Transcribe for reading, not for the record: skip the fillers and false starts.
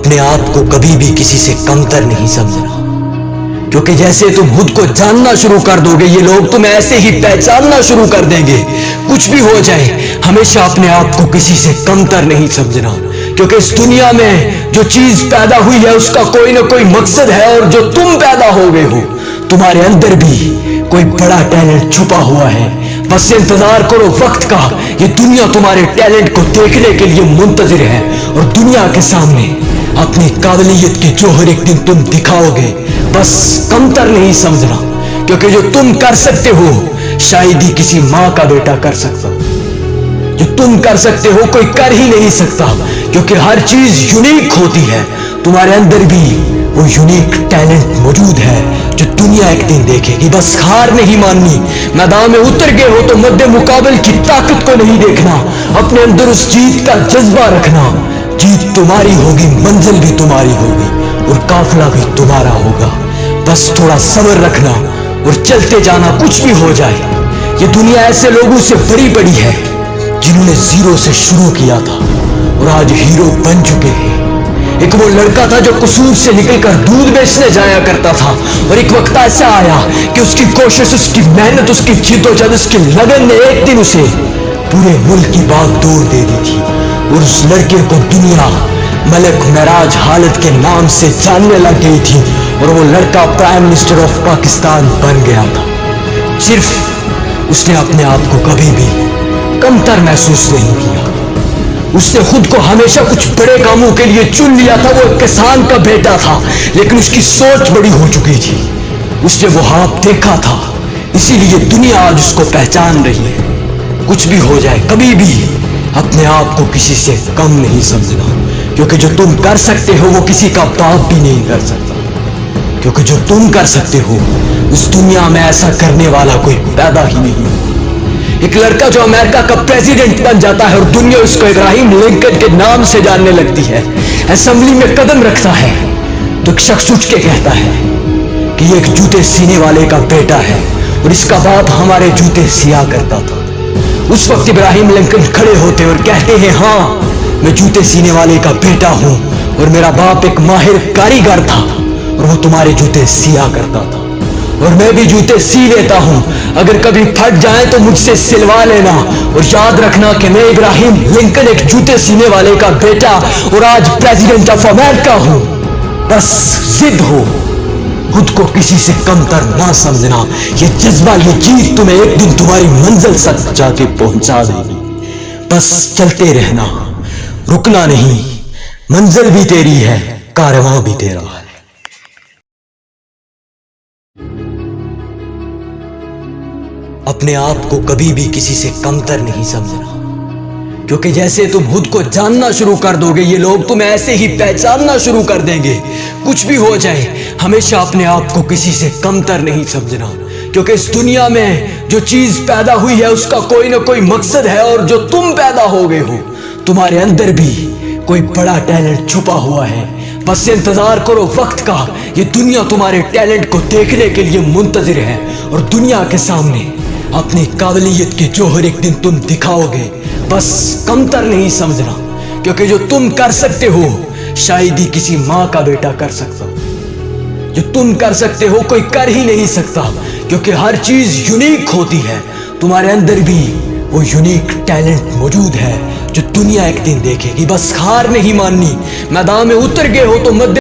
अपने आप को कभी भी किसी से कमतर नहीं समझना, क्योंकि जैसे तुम खुद को जानना शुरू कर दोगे ये लोग तुम्हें ऐसे ही पहचानना शुरू कर देंगे। कुछ भी हो जाए हमेशा अपने आप को किसी से कमतर नहीं समझना, क्योंकि इस दुनिया में जो चीज पैदा हुई है उसका कोई ना कोई मकसद है, और जो तुम पैदा हो गए हो तुम्हारे अंदर भी कोई बड़ा टैलेंट छुपा हुआ है। बस इंतजार करो वक्त का, ये दुनिया तुम्हारे टैलेंट को देखने के लिए मुंतजिर है, और दुनिया के सामने अपनी काबिलियत के जौहर एक दिन तुम दिखाओगे। बस कमतर नहीं समझना, क्योंकि जो तुम कर सकते हो शायद ही किसी माँ का बेटा कर सकता। जो तुम कर सकते हो कोई कर ही नहीं सकता, क्योंकि हर चीज यूनिक होती है। तुम्हारे अंदर भी वो यूनिक टैलेंट मौजूद है जो दुनिया एक दिन देखेगी। बस हार नहीं माननी, मैदान में उतर गए हो तो मद्दे मुकाबल की ताकत को नहीं देखना, अपने अंदर उस जीत का जज्बा रखना। जीत तुम्हारी होगी, मंजिल भी तुम्हारी होगी, और काफिला भी तुम्हारा होगा। बस थोड़ा सब्र रखना और चलते जाना, कुछ भी हो जाए। ये दुनिया ऐसे लोगों से बड़ी बड़ी है जिन्होंने जीरो से शुरू किया था और आज हीरो बन चुके हैं। एक वो लड़का था जो कसूर से निकलकर दूध बेचने जाया करता था, और एक वक्त ऐसा आया कि उसकी कोशिश, उसकी मेहनत, उसकी जिद्दोजहद, उसकी लगन ने एक दिन उसे पूरे मुल्क की बागडोर दे दी थी। और उस लड़के को दुनिया मलिक महराज हालत के नाम से जानने लग गई थी, और वो लड़का प्राइम मिनिस्टर ऑफ पाकिस्तान बन गया था। सिर्फ उसने अपने आप को कभी भी कमतर महसूस नहीं किया। उसने खुद को हमेशा कुछ बड़े कामों के लिए चुन लिया था। वो एक किसान का बेटा था, लेकिन उसकी सोच बड़ी हो चुकी थी। उसने वो ख्वाब देखा था, इसीलिए दुनिया आज उसको पहचान रही है। कुछ भी हो जाए कभी भी अपने आप को किसी से कम नहीं समझना, क्योंकि जो तुम कर सकते हो वो किसी का बाप भी नहीं कर सकता। क्योंकि जो तुम कर सकते हो उस दुनिया में ऐसा करने वाला कोई पैदा ही नहीं। एक लड़का जो अमेरिका का प्रेसिडेंट बन जाता है और दुनिया उसको इब्राहिम लिंकन के नाम से जानने लगती है, असेंबली में कदम रखता है तो एक शख्स उठ के कहता है कि ये एक जूते सीने वाले का बेटा है और इसका बाप हमारे जूते सिया करता था। उस वक्त इब्राहिम लिंकन खड़े होते और कहते हैं, हाँ मैं जूते सीने वाले का बेटा हूं और मेरा बाप एक माहिर कारीगर था और वो तुम्हारे जूते सिया करता था, और मैं भी जूते सी लेता हूं। अगर कभी फट जाए तो मुझसे सिलवा लेना, और याद रखना कि मैं इब्राहिम लिंकन एक जूते सीने वाले का बेटा और आज प्रेसिडेंट ऑफ अमेरिका हूं। बस जिद हो, खुद को किसी से कमतर ना समझना। ये जज्बा, ये जीत तुम्हें एक दिन तुम्हारी मंजिल तक जाके पहुंचा देगी। बस चलते रहना, रुकना नहीं। मंजिल भी तेरी है, कारवां भी तेरा है। अपने आप को कभी भी किसी से कमतर नहीं समझना, क्योंकि जैसे तुम खुद को जानना शुरू कर दोगे ये लोग तुम्हें ऐसे ही पहचानना शुरू कर देंगे। कुछ भी हो जाए हमेशा अपने आप को किसी से कमतर नहीं समझना, क्योंकि इस दुनिया में जो चीज पैदा हुई है उसका कोई ना कोई मकसद है, और जो तुम पैदा हो गए हो तुम्हारे अंदर भी कोई बड़ा टैलेंट छुपा हुआ है। बस इंतजार करो वक्त का, ये दुनिया तुम्हारे टैलेंट को देखने के लिए मुंतजिर है, और दुनिया के सामने अपनी काबिलियत के जौहर एक दिन तुम दिखाओगे। बस कमतर नहीं समझना, क्योंकि जो तुम कर सकते हो शायद ही किसी माँ का बेटा कर सकता। जो तुम कर सकते हो कोई कर ही नहीं सकता, क्योंकि हर चीज यूनिक होती है। तुम्हारे अंदर भी वो यूनिक टैलेंट मौजूद है जो दुनिया एक दिन देखेगी। बस हार नहीं माननी, मैदान में उतर गए हो तो मध्य